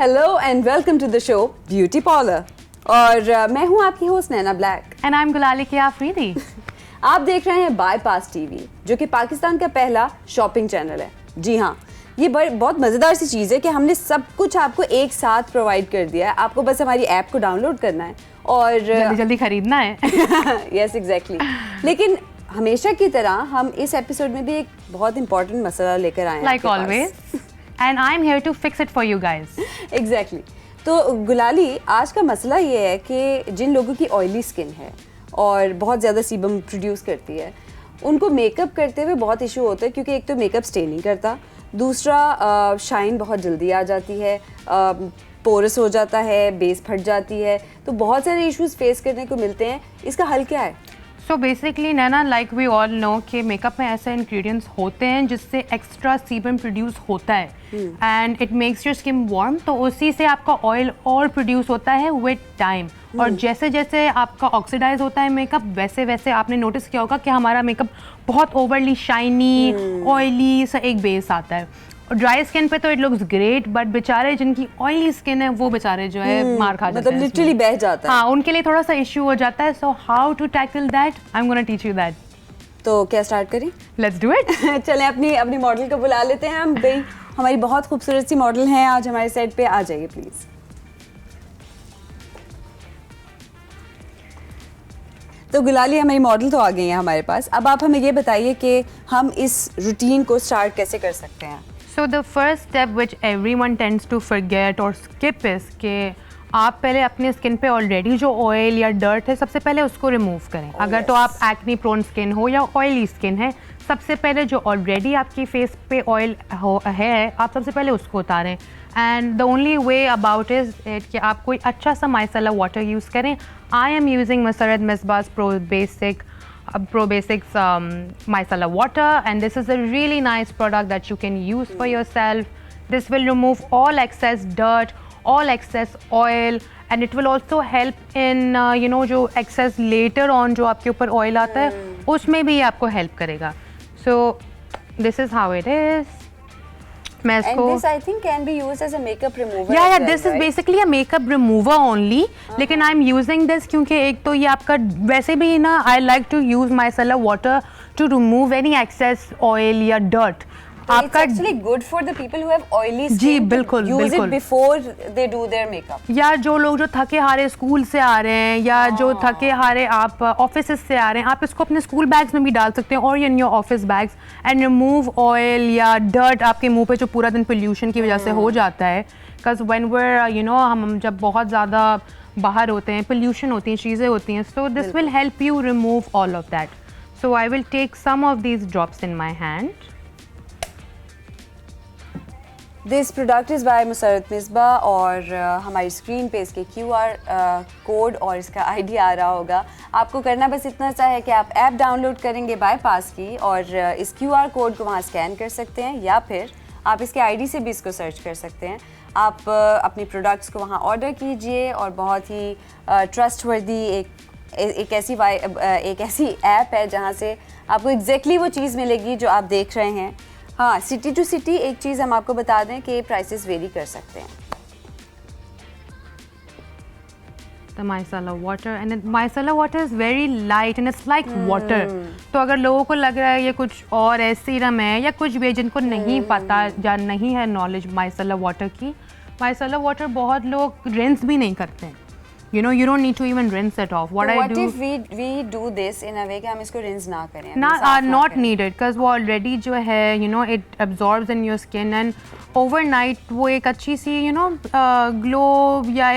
Hello and welcome to the show beauty parlour और मैं हूं आपकी host Naina black and I am Gulali की आफरीदी। आप देख रहे हैं बाईपास टीवी जो कि पाकिस्तान का पहला शॉपिंग चैनल है। जी हाँ, ये बहुत मज़ेदार सी चीज़ है कि हमने सब कुछ आपको एक साथ प्रोवाइड कर दिया है। आपको बस हमारी ऐप को डाउनलोड करना है और जल्दी जल्दी खरीदना है। Yes exactly. लेकिन हमेशा की तरह हम इस एपिसोड में भी एक बहुत इंपॉर्टेंट मसला लेकर आए हैं like always, and I am here to fix it for you guys. Exactly. तो गुलाली, आज का मसला ये है कि जिन लोगों की ऑयली स्किन है और बहुत ज़्यादा सीबम प्रोड्यूस करती है, उनको मेकअप करते हुए बहुत इशू होता है क्योंकि एक तो मेकअप स्टे नहीं करता, दूसरा शाइन बहुत जल्दी आ जाती है, पोरस हो जाता है, बेस फट जाती है, तो बहुत सारे इश्यूज फेस करने को मिलते हैं। इसका हल क्या है? So basically Naina, like we all know कि मेकअप में ऐसे इंग्रेडिएंट्स होते हैं जिससे एक्स्ट्रा सीबम प्रोड्यूस होता है and it makes your skin warm, तो उसी से आपका ऑयल और प्रोड्यूस होता है विद टाइम। और जैसे जैसे आपका ऑक्सीडाइज होता है मेकअप, वैसे वैसे आपने नोटिस किया होगा कि हमारा मेकअप बहुत ओवरली शाइनी ऑयली सा एक बेस आता है। और ड्राई स्किन पे तो इट लुक्स ग्रेट, बट बेचारे जिनकी ऑयली स्किन है वो बेचारे जो है मार खा जाते हैं, मतलब लिटरली बह जाता है। हाँ, उनके लिए थोड़ा सा इश्यू हो जाता है। So how to tackle that, I am gonna teach you that. तो क्या स्टार्ट करें? Let's do it. चलें अपनी मॉडल को बुला लेते हैं हम। भाई, हमारी बहुत खूबसूरत सी मॉडल हैं आज हमारे सेट पे, आ जाइए प्लीज। तो गुलाली, हमारी मॉडल तो आ गई है हमारे पास। अब आप हमें ये बताइए कि हम इस रूटीन को स्टार्ट कैसे कर सकते हैं। So the first step which everyone tends to forget or skip is कि आप पहले अपने स्किन पे ऑलरेडी जो ऑयल या डर्ट है, सबसे पहले उसको रिमूव करें। अगर तो आप एक्ने प्रोन स्किन हो या ऑयली स्किन है, सबसे पहले जो ऑलरेडी आपकी फेस पे ऑयल है, आप सबसे पहले उसको उतारें। And the only way about is it कि आप कोई अच्छा सा माइसेलर वाटर यूज़ करें। I am using Musarrat Misbah Pro Basics micellar water, and this is a really nice product that you can use for yourself. This will remove all excess dirt, all excess oil, and it will also help in जो excess later on जो आपके ऊपर oil आता है, उसमें भी आपको help करेगा। So this is how it is. And this I think can be used as a makeup remover. Yeah, well, this right? is basically a makeup remover only. लेकिन I'm using this क्योंकि एक तो ये आपका वैसे भी ना, I like to use micellar water to remove any excess oil या dirt. आपका it's actually good for the people who have oily skin. जी बिल्कुल, use it before they do their makeup. या जो लोग जो थके हारे स्कूल से आ रहे हैं या जो थके हारे आप ऑफिस से आ रहे हैं, आप इसको अपने स्कूल बैग्स में भी डाल सकते हैं और in your office bags and remove oil या डर्ट आपके मुंह पे जो पूरा दिन पोल्यूशन की वजह से हो जाता है। बिकॉज व्हेन वेयर हम जब बहुत ज़्यादा बाहर होते हैं, पोल्यूशन होती हैं, चीज़ें होती हैं, so this will help you remove all of that. So I will take some of these drops in my hand. This product is by Musarrat Misbah और हमारी स्क्रीन पे इसके QR कोड और इसका ID आ रहा होगा। आपको करना बस इतना सा है कि आप ऐप डाउनलोड करेंगे बाईपास की और इस QR कोड को वहाँ स्कैन कर सकते हैं, या फिर आप इसके ID से भी इसको सर्च कर सकते हैं। आप अपने प्रोडक्ट्स को वहाँ ऑर्डर कीजिए और बहुत ही ट्रस्टवर्दी एक ऐसी ऐप है जहाँ से आपको एग्जैक्टली वो चीज़ मिलेगी जो आप देख रहे हैं। हाँ, सिटी टू सिटी एक चीज़ हम आपको बता दें कि प्राइसेस वेरी कर सकते हैं। The micellar water, and micellar water is very light and it's like water. तो अगर लोगों को लग रहा है ये कुछ और है, सीरम है या कुछ भी, जिनको नहीं पता या नहीं है नॉलेज micellar water की, micellar water बहुत लोग रिंस भी नहीं करते हैं। You don't need to even rinse it off. What if we do this in a way कि हम इसको rinse ना करें? Not needed, because वो already जो है it absorbs in your skin and overnight वो एक अच्छी सी glow या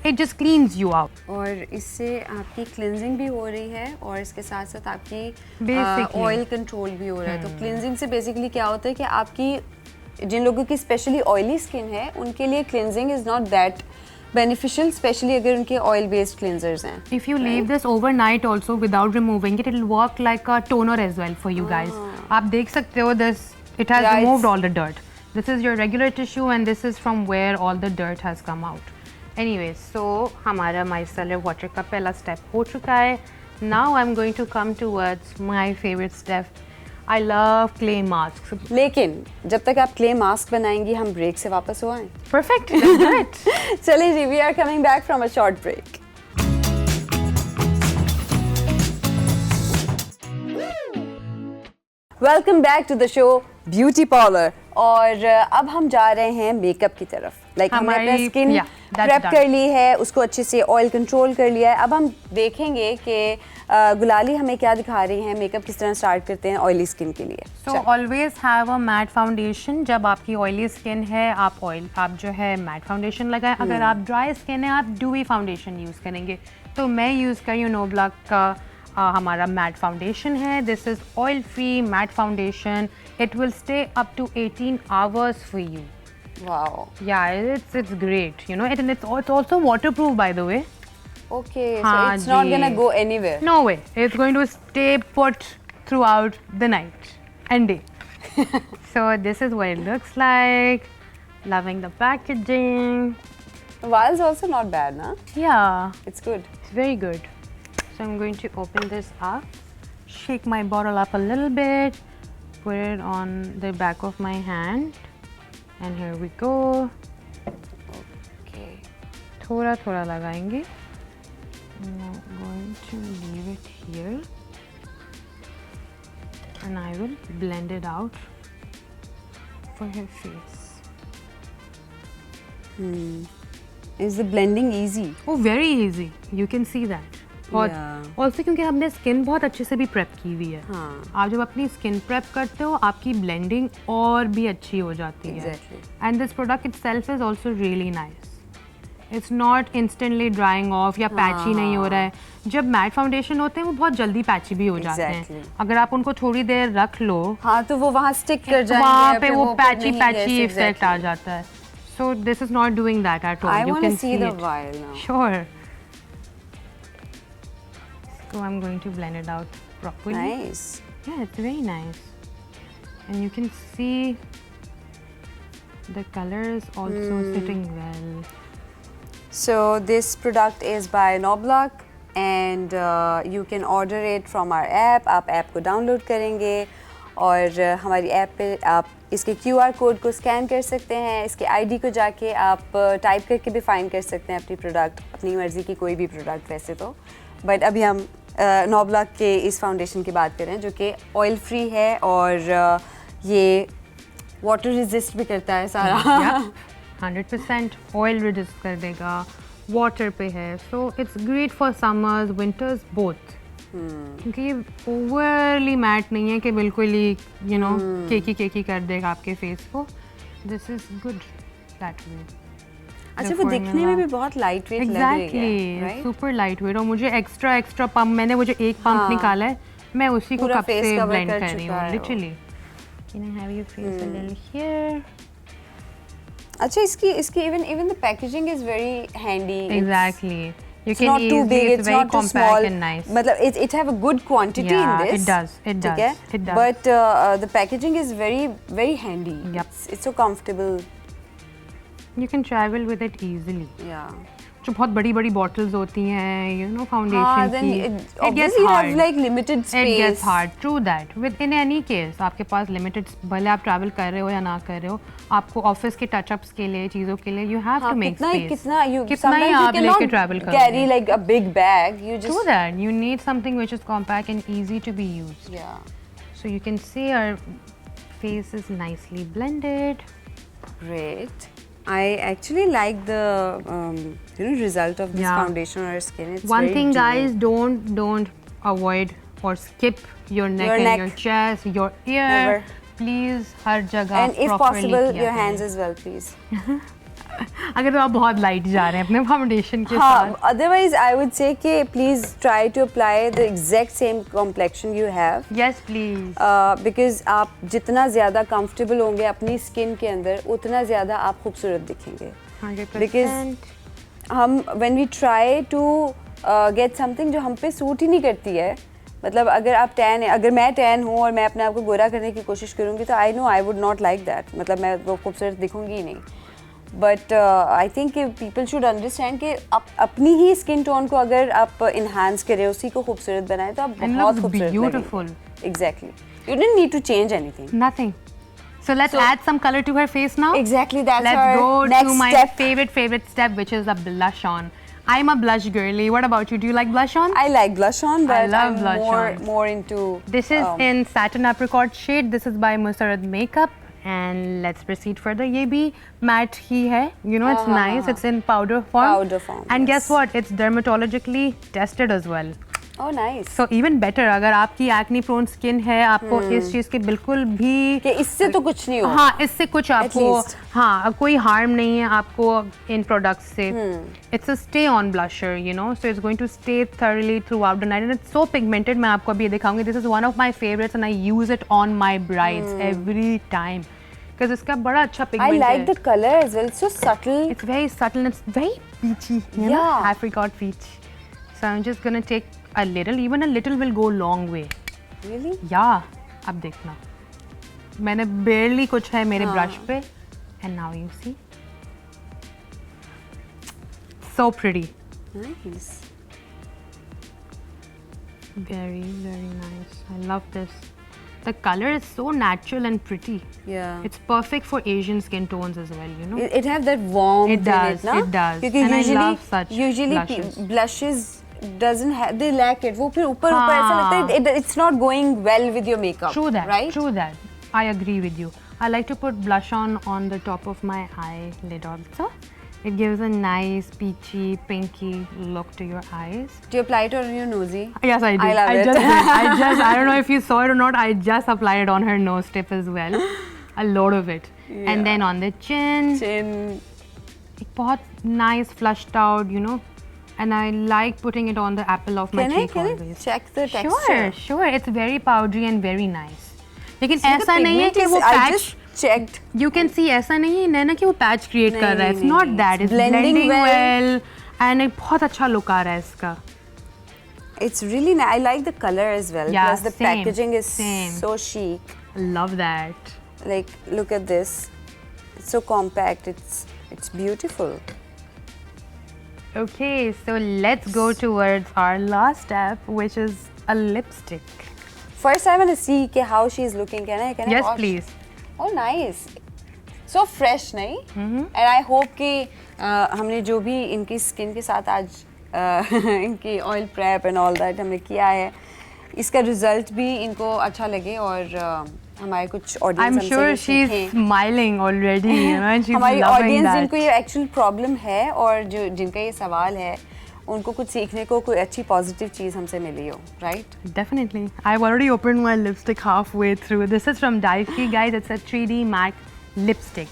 it just cleans you out. और इससे आपकी cleansing भी हो रही है और इसके साथ साथ आपकी oil control भी हो रहा है। तो cleansing से basically क्या होता है कि आपकी जिन लोगों की specially oily skin है, उनके लिए cleansing is not that beneficial, especially अगर उनके oil based cleansers हैं। If you leave this overnight also without removing it, it will work like a toner as well for you guys. आप देख सकते हो this, it has removed all the dirt. This is your regular tissue and this is from where all the dirt has come out. Anyway, so हमारा micellar water का पहला step हो चुका है। Now I'm going to come towards my favorite step. I love clay masks. लेकिन जब तक आप क्ले मास्क बनाएंगी हम ब्रेक से वापस हो आए. Perfect. Let's do it. चलिए जी, we are coming back from a short break. Welcome back to the show beauty parlour. और अब हम जा रहे हैं मेकअप की तरफ. लाइक हमने अपना स्किन प्रेप कर ली है, उसको अच्छे से ऑयल कंट्रोल कर लिया है. अब हम देखेंगे कि गुलाली हमें क्या दिखा रही हैं, मेकअप किस तरह स्टार्ट करते हैं ऑयली स्किन के लिए. So always have a matte foundation. जब आपकी ऑयली स्किन है आप जो है मैट फाउंडेशन लगाएं. अगर आप ड्राई स्किन है आप डूई फाउंडेशन यूज़ करेंगे. तो मैं यूज़ कर रही हूँ नोब्लॉक का हमारा मैट फाउंडेशन है. This is oil free matte foundation. It will stay up to 18 hours for you. Wow. Yeah, it's great. You know, it's also waterproof, by the way. Okay, so it's not gonna go anywhere. No way. It's going to stay put throughout the night and day. So this is what it looks like. Loving the packaging. The vial's also not bad, nah? Yeah, It's good. it's very good. So I'm going to open this up, shake my bottle up a little bit, put it on the back of my hand, and here we go. Okay. थोड़ा थोड़ा लगाएंगे. I'm going to leave it here, and I will blend it out for her face. Is the blending easy? Oh, very easy. You can see that. और Yeah. also क्योंकि हमने skin बहुत अच्छे से भी प्रेप की हुई है. हाँ. आप जब अपनी स्किन प्रेप करते हो आपकी ब्लेंडिंग और भी अच्छी हो जाती है. Exactly. And this product itself is also really nice. It's not instantly drying of या पैची नहीं हो रहा है. जब मैट फाउंडेशन होते हैं वो बहुत जल्दी पैची भी हो जाते हैं. Exactly. अगर आप उनको थोड़ी देर रख लो हाँ तो वो वहाँ स्टिक कर जाएंगे. वहाँ पे फिर वो फिर पैची नहीं पैची गए. इफेक्ट आ जाता है. So this is not doing that at all. I you want can to see see the it. vial now. Sure. So I'm going to blend it out properly. Nice. Yeah, it's very nice. And you can see the color is also sitting well. So this product is by Noblock and you can order it from our app. आप app को download करेंगे और हमारी app पे आप इसके QR code को scan कर सकते हैं. इसके ID को जाके आप टाइप करके भी फाइंड कर सकते हैं अपनी प्रोडक्ट, अपनी मर्ज़ी की कोई भी प्रोडक्ट वैसे तो. बट अभी हम नोब्लॉक के इस फाउंडेशन की बात करें जो कि ऑयल फ्री है और ये वाटर रेजिस्ट भी करता है सारा. 100% ऑयल रेजिस्ट कर देगा. वाटर पे है. So it's great for summers winters both. क्योंकि ये ओवरली मैट नहीं है कि बिल्कुल ही यू नो केकी कर देगा आपके फेस को. This is good that way. अच्छा वो दिखने में भी बहुत लाइट वेट लग रही है. Exactly, super light weight. और मुझे एक्स्ट्रा पंप, मैंने वो जो एक पंप निकाला है मैं उसी को पूरा कप face से cover ब्लेंड कर कर रही चुका हूँ है वो. Literally. Can I have your face a little here. अच्छा इसकी even the packaging is very handy. Exactly. You It's can not too easily, big, it's it's very not too compact small. and nice. मतलब it have a good quantity Yeah, in this. it does, it ठीक does, है? it does. But the packaging is very handy. Yep. It's so comfortable. You can travel with it easily. Yeah. जो बहुत बड़ी bottles होती हैं, you know, foundation हाँ, then की, it it gets obviously you hard. have like limited space. It gets hard. True that. With in any case, आपके पास limited, भले आप travel कर रहे हो या ना कर रहे हो, आपको office के touch-ups के लिए, चीज़ों के लिए, you have हाँ, to make space. कितना कितना ही आप लेके travel करोगे. carry like a big bag. You just True that. You need something which is compact and easy to be used. yeah. So you can see our face is nicely blended. Great. I actually like the result of this Yeah. foundation on our skin. It's One very thing, dewy. guys, don't avoid or skip your neck Your and neck. your chest, your ear. Never. Please, हर जगह And if properly possible, किया your करें. hands as well, please. अगर तो आप बहुत light जा रहे हैं अपने फाउंडेशन के हाँ, साथ. otherwise I would say कि please try to apply the exact same complexion you have. Yes, please. Because आप जितना ज़्यादा comfortable होंगे अपनी skin के अंदर उतना ज़्यादा आप खूबसूरत दिखेंगे. 100%. Because हम when we try to get something जो हम पे सूट ही नहीं करती है, मतलब अगर मैं टैन हूँ और मैं अपने आप को गोरा करने की कोशिश करूँगी तो I know I would not like that. मतलब मैं वो खूबसूरत दिखूँगी ही नहीं. But I think people should understand कि अपनी ही स्किन टोन को अगर आप इन्हांस करें, उसी को खूबसूरत बनाएं तो आप बहुत खूबसूरत beautiful. Exactly you don't need to change anything. Nothing. So let's add some color to her face now. Exactly, that's Let's our go next to my step. favorite step, which is a blush on. I'm a blush girly. What about you? Do you like blush on? I like blush on, but love I'm blush more into. This is in satin apricot shade. This is by Musarad Makeup. And let's proceed further. ये भी matte ही है. You know, it's nice. It's in powder form. Powder form, And yes. guess what? It's dermatologically tested as well. Oh, nice. So even better. अगर आपकी acne prone skin है, आपको इस चीज़ के बिल्कुल भी कि इससे तो कुछ नहीं होगा. हाँ, इससे कुछ आपको least. हाँ कोई हार्म नहीं है आपको इन प्रोडक्ट्स से. It's a stay on blusher, you know, so it's going to stay thoroughly throughout the night and it's so pigmented. मैं आपको अभी ये दिखाऊंगी. This is one of my favorites and I use it on my brides every time because इसका बड़ा अच्छा I pigment like है. the color as well. It's so subtle. It's very subtle and it's very peachy, you know, Yeah. apricot peach. So I'm just gonna take a little. Even a little will go a long way. Really? Yeah, अब देखना. मैंने barely कुछ है मेरे brush पे, and now you see. So pretty. Nice. Very nice. I love this. The color is so natural and pretty. Yeah. It's perfect for Asian skin tones as well, you know. It have that warmth It does, in it, na? it does. क्योंकि And I usually, love such blushes. blushes doesn't have, they lack it. वो फिर ऊपर ऐसा लगता है it's not going well with your makeup. True that. Right? True that. I agree with you. I like to put blush on the top of my eyelid also. It gives a nice peachy, pinky look to your eyes. Do you apply it on your nosy? Yes, I do. I love it. I don't know if you saw it or not. I just applied it on her nose tip as well. A lot of it. Yeah. And then on the chin. Chin. एक बहुत nice flushed out, you know. And I like putting it on the apple of my cheek Can I always. check the texture? Sure. It's very powdery and very nice. लेकिन See, the ऐसा नहीं है pigment कि is- वो I patch. just checked. You can see ऐसा नहीं है नैना कि वो पैच क्रिएट कर रहा है. It's not that. It's blending blending well. well. And एक बहुत अच्छा लुक आ रहा है इसका. It's really nice. I like the color as well. Yeah, Plus the same, packaging is same. so chic. I love that. Like, look at this. It's so compact. It's beautiful. Okay, so let's go towards our last step, which is a lipstick. First, I want to see how she is looking. Can I Yes, wash? please. Oh, nice. So fresh, नहीं? And I hope कि हमने जो भी इनकी skin के साथ आज इनकी oil prep and all that हमने किया है, इसका रिजल्ट भी इनको अच्छा लगे और हमारे कुछ audience I'm sure she's smiling already, you know, and she's हमारी loving ऑडियंस that. जिनको ये एक्चुअल प्रॉब्लम है और जो जिनका ये सवाल है, उनको कुछ सीखने को कोई अच्छी पॉजिटिव चीज़ हमसे मिली हो, right? Definitely. I've already opened my lipstick halfway through. This is from Daifi, guys. It's a 3D matte lipstick.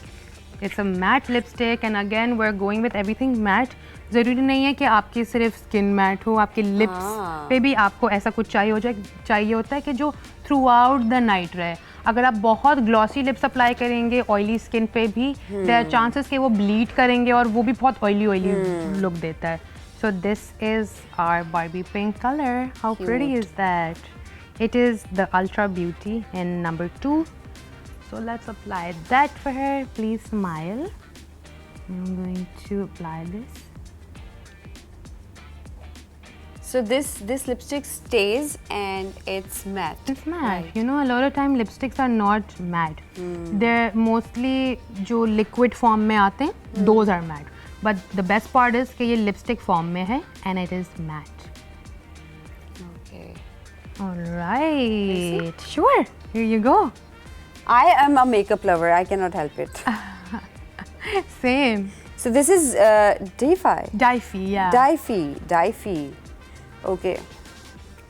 It's a matte lipstick and again we're going with everything matte. ज़रूरी नहीं है कि आपकी सिर्फ skin mat हो, आपके lips पे भी आपको ऐसा कुछ चाहिए होता है कि जो थ्रू आउट द नाइट रहे. अगर आप बहुत ग्लॉसी लिप्स अप्लाई करेंगे ऑयली स्किन पे भी देयर आर चांसेस कि वो ब्लीड करेंगे और वो भी बहुत ऑयली लुक देता है. So this is our Barbie pink color. How pretty is that? It is the Ultra Beauty in number 2. So let's apply that for her. Please smile. I'm going to apply this. So this lipstick stays and it's matte. It's matte. You know, a lot of time lipsticks are not matte. They're mostly जो liquid form में आते हैं, those are matte. But the best part is कि ये lipstick form में है and it is matte. Okay. All right. Sure. Here you go. I am a makeup lover. I cannot help it. Same. So this is Daifi. Daifi, yeah. Daifi. Okay.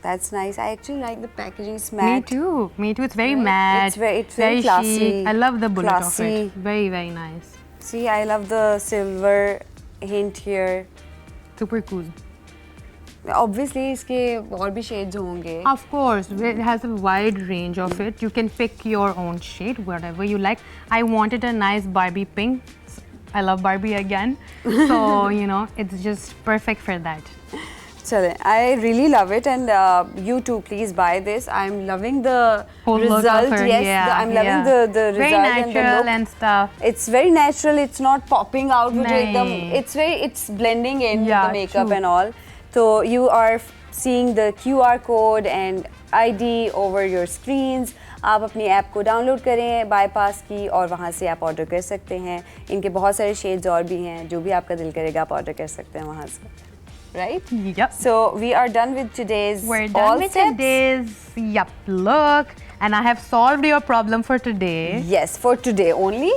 That's nice. I actually like the packaging. It's matte. Me too. It's very Right? matte. It's very classy. chic. I love the bullet of classy. it. Very, very nice. See, I love the silver hint here. Super cool. Obviously, इसके और भी shades होंगे. Of course, it has a wide range of it. You can pick your own shade, whatever you like. I wanted a nice Barbie pink. I love Barbie again. So, you know, it's just perfect for that. चलें, I really love it, and you too, please buy this. I'm loving the Whole look result. of her, Yes, yeah, I'm loving yeah. the Very result and the natural look. and stuff. It's very natural. It's not popping out. मुझे एकदम, नहीं. it's blending in with Yeah, the makeup true. and all. So you are seeing the QR code and ID over your screens. आप अपनी app को download करें bypass की और वहाँ से आप ऑर्डर कर सकते हैं. इनके बहुत सारे शेड्स और भी हैं, जो भी आपका दिल करेगा आप ऑर्डर कर सकते हैं वहाँ से. Right? Yep. So we are done with today's We're all done with steps. today's look, and I have solved your problem for today. Yes, for today only.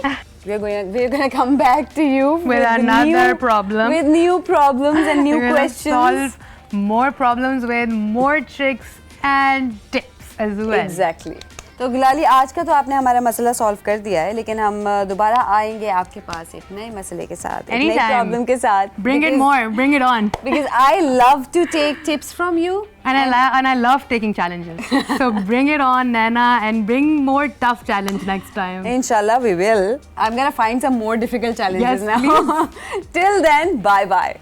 We're gonna come back to you With another problem. with new problems and new We're gonna questions. solve more problems with more tricks and tips as well. Exactly. तो गुलाली, आज का तो आपने हमारा मसला solve कर दिया है, लेकिन हम दोबारा आएंगे आपके पास एक नए मसले के साथ, एक नई प्रॉब्लम के साथ. Bring it more. Bring it on. Because I love to take tips from you. And I love taking challenges. So bring it on, Nana, and bring more tough challenge next time. Inshallah, we will. I'm gonna find some more difficult challenges Yes, now. Till then, bye bye.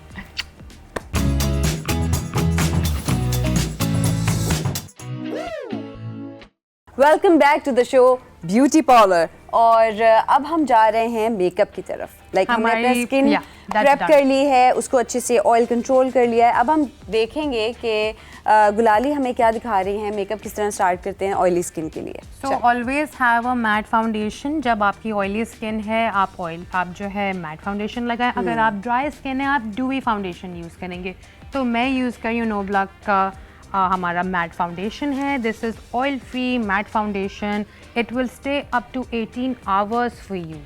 Welcome back to the show beauty parlour. और अब हम जा रहे हैं makeup की तरफ. Like हमने अपना स्किन प्रेप कर ली है, उसको अच्छे से ऑयल कंट्रोल कर लिया है. अब हम देखेंगे कि गुलाली हमें क्या दिखा रही हैं, मेकअप किस तरह स्टार्ट करते हैं ऑयली स्किन के लिए. So always have a matte foundation. जब आपकी ऑयली स्किन है आप जो है मैट फाउंडेशन लगाएं. अगर आप ड्राई स्किन है आप डूई फाउंडेशन यूज़ करेंगे. तो मैं यूज़ कर रही हूँ नोब्लॉक का हमारा मैट फाउंडेशन है. This is oil free matte foundation. It will stay up to 18 hours for you.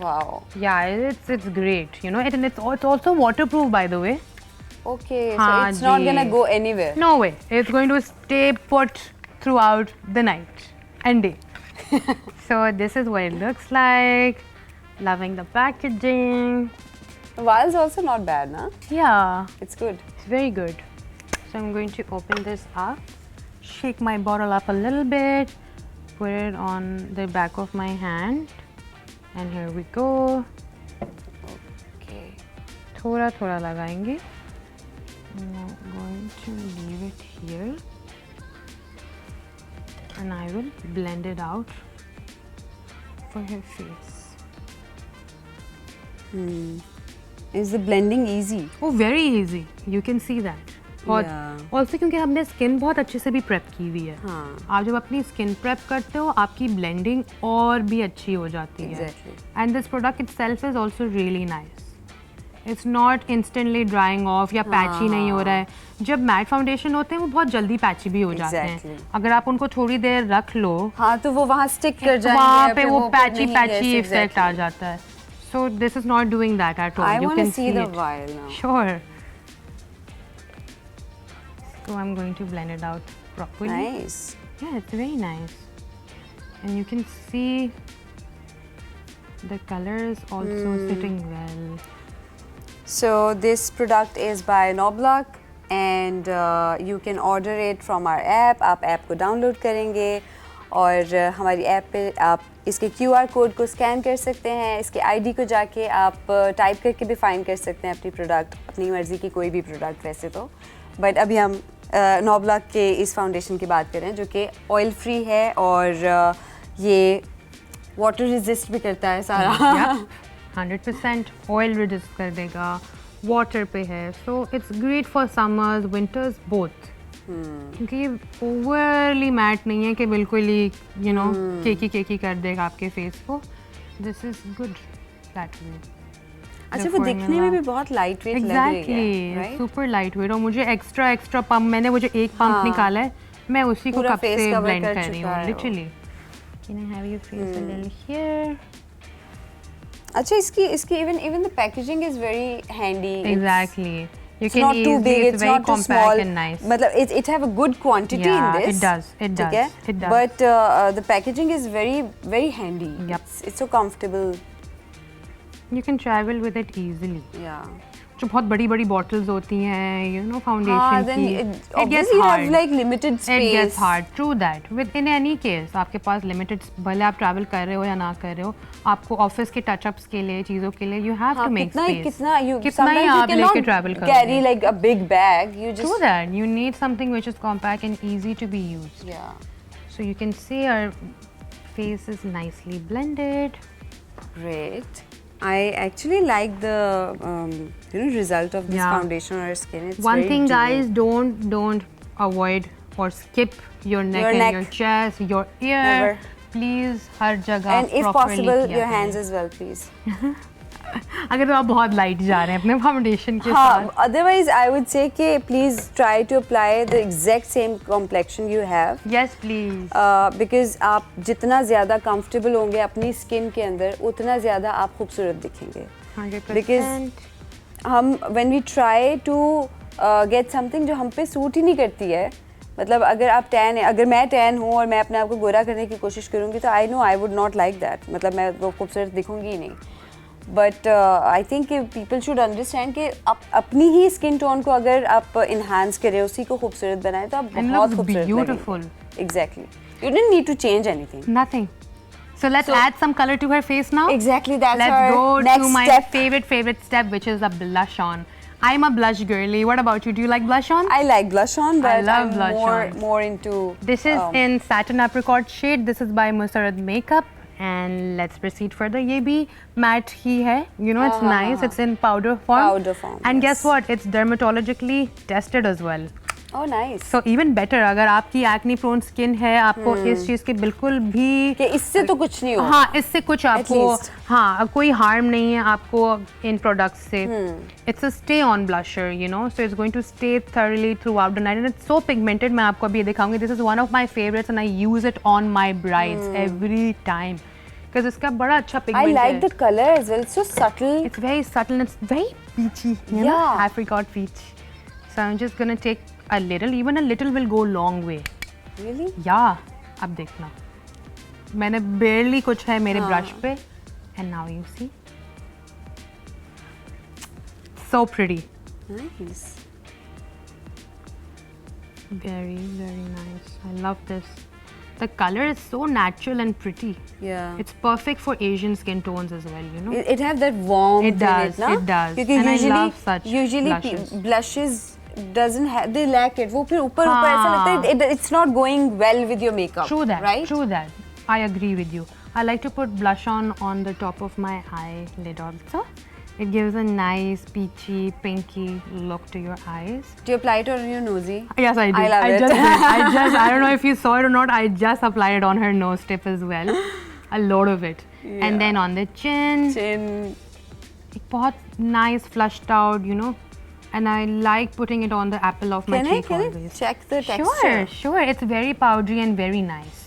Wow. Yeah, it's great. You know, it's also waterproof, by the way. Okay, so it's not gonna go anywhere. No way. It's going to stay put throughout the night and day. So this is what it looks like. Loving the packaging. Vials also not bad, na? Yeah, It's good. it's very good. So I'm going to open this up, shake my bottle up a little bit, put it on the back of my hand, and here we go. Okay. थोड़ा थोड़ा लगाएंगे. I'm going to leave it here, and I will blend it out for her face. Is the blending easy? Oh, very easy. You can see that. और Yeah. Also क्योंकि हमने skin बहुत अच्छे से भी प्रेप की हुई है. हाँ. आप जब अपनी स्किन प्रेप करते हो आपकी ब्लेंडिंग और भी अच्छी हो जाती है. Exactly. And this product itself is also really nice. It's not instantly drying of या पैची नहीं हो रहा है. जब मैट फाउंडेशन होते हैं वो बहुत जल्दी पैची भी हो जाते Exactly. हैं. अगर आप उनको थोड़ी देर रख लो हाँ, तो वो वहाँ स्टिक कर जाएंगे. वहाँ पे फिर वो फिर पैची नहीं, पैची yes, इफेक्ट आ exactly. जाता है. So this is not doing that at all. I you want to can see see the it. vial now. Sure. So I'm going to blend it out properly. Nice. Yeah, it's very nice. And you can see the color is also sitting well. So this product is by Noblock and you can order it from our app. आप app को download करेंगे और हमारी app पे आप इसके QR code को scan कर सकते हैं. इसके ID को जाके आप टाइप करके भी फाइंड कर सकते हैं अपनी प्रोडक्ट, अपनी मर्ज़ी की कोई भी प्रोडक्ट वैसे तो. बट अभी हम नोब्लॉक के इस फाउंडेशन की बात करें जो कि ऑयल फ्री है और ये वाटर रेजिस्ट भी करता है सारा. Yep. 100% oil resist कर देगा. Water पे है. So it's great for summers, winters both. क्योंकि ये ओवरली मैट नहीं है कि बिल्कुल ही केकी कर देगा आपके फेस को. This is good that way. अच्छा, वो दिखने में भी बहुत लाइट वेट लग रही है. Exactly, super light weight. और मुझे एक्स्ट्रा पंप, मैंने वो जो एक पंप निकाला है मैं उसी को कप से ब्लेंड कर रही हूँ literally. Can I have your face a little here. अच्छा, इसकी even the packaging is very handy. Exactly. You It's can not too easily, big, it's it's very not too compact small. and nice. मतलब it have a good quantity Yeah, in this. it does, it does, ठीक है? it does. But the packaging is very handy. Yep. It's so comfortable. You can travel with it easily. Yeah. जो बहुत बड़ी-बड़ी bottles होती हैं, you know, हाँ, foundation then की, it obviously gets you hard. have like limited It space. gets hard. True that. In any case, आपके पास limited, भले आप travel कर रहे हो या ना कर रहे हो, आपको office के touch-ups के लिए, चीज़ों के लिए, you have हाँ, to make space. कितना you कितना ही sometimes you आप लेके cannot travel carry करोगे? like a big bag. You True just that. You need something which is compact and easy to be used. yeah. So you can see our face is nicely blended. Great. I actually like the result of this Yeah. foundation on our skin. It's One very thing, dewy. guys, don't avoid or skip your neck Your and neck. your chest, your ear. Never. Please, हर जगह And if properly possible, किया your करें. hands as well, please. अगर आप बहुत light जा रहे हैं अपने फाउंडेशन के हाँ, साथ. otherwise I would say कि please try to apply the exact same complexion you have. Yes, please. Because आप जितना ज़्यादा comfortable होंगे अपनी skin के अंदर उतना ज़्यादा आप खूबसूरत दिखेंगे. 100%. Because हम when we try to get something जो हम पे सूट ही नहीं करती है, मतलब अगर आप टैन है, अगर मैं टैन हूँ और मैं अपने आप को गोरा करने की कोशिश करूँगी तो I know I would not like that, मतलब मैं वो खूबसूरत दिखूँगी ही नहीं. But I think people should understand कि आप अपनी ही स्किन टोन को अगर आप इन्हांस करें, उसी को खूबसूरत बनाएं तो आप And बहुत looks खूबसूरत beautiful. लगेंगे. Exactly. You didn't need to change anything. Nothing. So let's add some color to her face now. Exactly, that's Let's our go next to my step. favorite step, which is a blush on. I'm a blush girly. What about you? Do you like blush on? I like blush on, but love I'm blush more into. This is in satin apricot shade. This is by Musarad Makeup. And let's proceed further. ये भी matte ही है. You know, it's nice. It's in powder form. Powder form, And yes. guess what? It's dermatologically tested as well. Oh, nice. So even better. अगर आपकी acne prone skin है, आपको इस चीज़ की बिल्कुल भी कि इससे तो कुछ नहीं होगा. हाँ, इससे कुछ आपको least. हाँ कोई harm नहीं है आपको इन products से. It's a stay on blusher, you know, so it's going to stay thoroughly throughout the night and it's so pigmented. मैं आपको अभी दिखाऊंगी. This is one of my favorites and I use it on my brides every time because इसका बड़ा अच्छा I pigment like है. the color as well. It's so subtle. It's very subtle and it's very peachy, you know, Yeah. apricot peach. So I'm just gonna take a little, even a little will go a long way. Really? Yeah, अब देखना. मैंने barely कुछ है मेरे brush पे, and now you see. So pretty. Nice. Very, very nice. I love this. The color is so natural and pretty. Yeah. It's perfect for Asian skin tones as well, you know. It have that warmth It does, in it, ना? it does. क्योंकि And I usually, love such blushes. blushes doesn't have, they lack it. वो फिर ऊपर ऐसा लगता है it's not going well with your makeup. True that, right? true that. I agree with you. I like to put blush on the top of my eyelid also. It gives a nice peachy, pinky look to your eyes. Do you apply it on your nosy? Yes, I did. I love it. Just did. I don't know if you saw it or not. I just applied it on her nose tip as well. A lot of it. Yeah. And then on the chin. Chin. बहुत nice flushed out, you know. And I like putting it on the apple of my cheek Can I always. check the texture? Sure, sure. It's very powdery and very nice.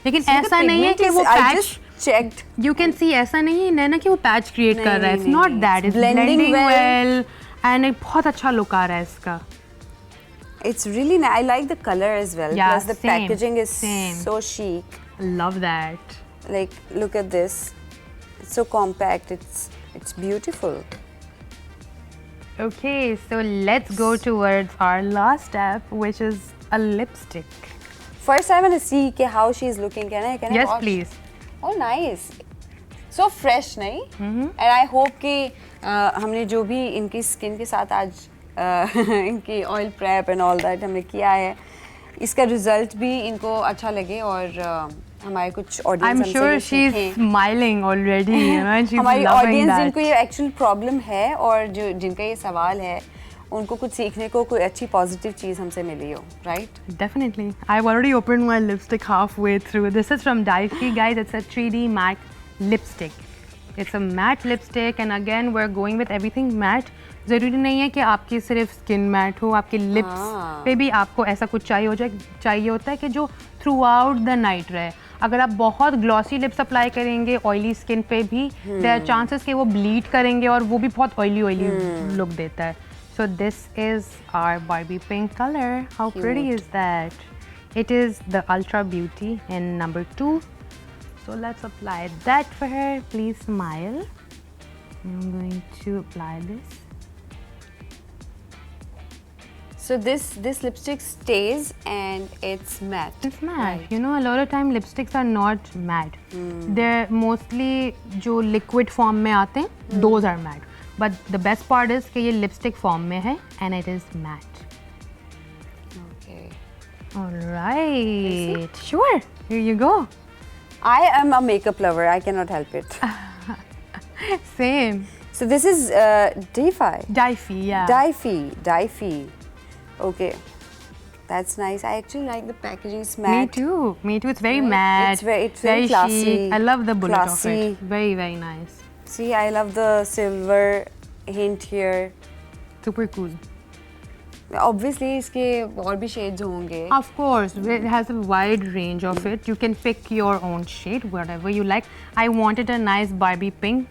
लेकिन See, the ऐसा नहीं है pigment कि is- वो I patch. just checked. You can see ऐसा नहीं है नैना कि वो patch create कर रहा है. It's नहीं, not नहीं. that. It's It's blending blending well. well. And एक बहुत अच्छा look आ रहा है इसका. It's really nice. I like the color as well. Yeah, Plus the same, packaging is same. so chic. Love that. Like, look at this. It's so compact. It's beautiful. Okay, so let's go towards our last step, which is a lipstick. First, I want to see how she's looking. Can I Yes, watch? please. Oh, nice. So fresh, नहीं? And I hope कि हमने जो भी इनकी skin के साथ आज इनकी oil prep and all that हमने किया है, इसका result भी इनको अच्छा लगे और हमारे कुछ audience I'm हमसे sure ये she's सीखें. smiling already, you know, and she's हमारी loving audience that. जिनको ये actual problem है और जो जिनका ये सवाल है, उनको कुछ सीखने को कोई अच्छी positive चीज़ हमसे मिली हो, right? Definitely. I've already opened my lipstick halfway through. This is from Daifi, guys. It's a 3D matte lipstick. It's a matte lipstick and again we're going with everything matte. ज़रूरी नहीं है कि आपकी सिर्फ skin mat हो, आपके lips पे भी आपको ऐसा कुछ चाहिए होता है कि जो थ्रू आउट द नाइट रहे. अगर आप बहुत ग्लॉसी लिप्स अप्लाई करेंगे ऑयली स्किन पे भी देयर आर चांसेस कि वो ब्लीड करेंगे और वो भी बहुत ऑयली लुक देता है. So this is our Barbie pink color. How pretty is that? It is the Ultra Beauty in number 2. So let's apply that for her. Please smile. I'm going to apply this. So this lipstick stays and it's matte. It's matte. You know, a lot of time lipsticks are not matte. They're mostly जो liquid form में आते हैं, those are matte. But the best part is कि ये lipstick form में है and it is matte. Okay. All right. Sure. Here you go. I am a makeup lover. I cannot help it. Same. So this is Defy. Difey, yeah. Difey. Okay. That's nice. I actually like the packaging. It's matte. Me too. Me too. It's very Right? matte. It's very classy. chic. I love the bullet of Classy. it. Very, very nice. See, I love the silver hint here. Super cool. Obviously, इसके और भी shades होंगे. Of course, it has a wide range of it. You can pick your own shade, whatever you like. I wanted a nice Barbie pink.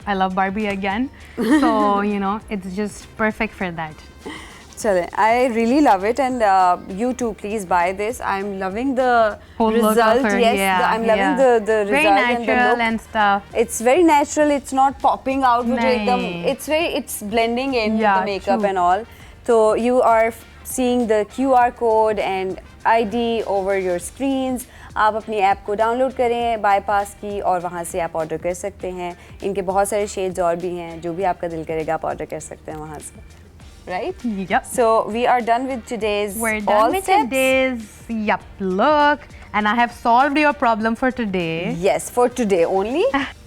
I love Barbie again. So, you know, it's just perfect for that. चलें, I really love it, and you too, please buy this. I'm loving the Whole result. look of her, Yes, yeah, I'm loving yeah. the result Very and the natural look. and stuff. It's very natural. It's not popping out. मुझे एकदम, नहीं. it's blending in with Yeah, the makeup true. and all. So you are seeing the QR code and ID over your screens. आप अपनी app को download करें bypass की और वहाँ से आप ऑर्डर कर सकते हैं. इनके बहुत सारे शेड्स और भी हैं, जो भी आपका दिल करेगा आप ऑर्डर कर सकते हैं वहाँ से. Right? Yep. So we are done with today's We're all done with steps. today's look, and I have solved your problem for today. Yes, for today only.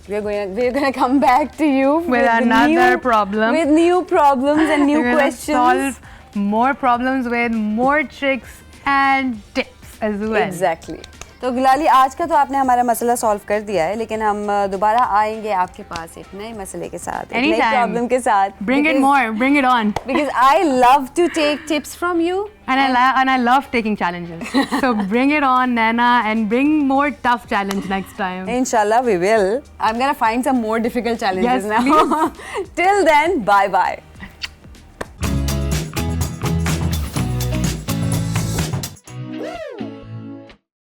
We're gonna come back to you With another new, problem. with new problems and new We're gonna questions. solve more problems with more tricks and tips as well. Exactly. तो गुलाली आज का तो आपने हमारा मसला solve कर दिया है, लेकिन हम दोबारा आएंगे आपके पास एक नए मसले के साथ, एक नई Anytime. प्रॉब्लम के साथ. Bring it more. Bring it on. Because I love to take tips from you. And I love taking challenges. So bring it on, Nana, and bring more tough challenge next time. Inshallah, we will. I'm gonna find some more difficult challenges Yes, now. Till then, bye bye.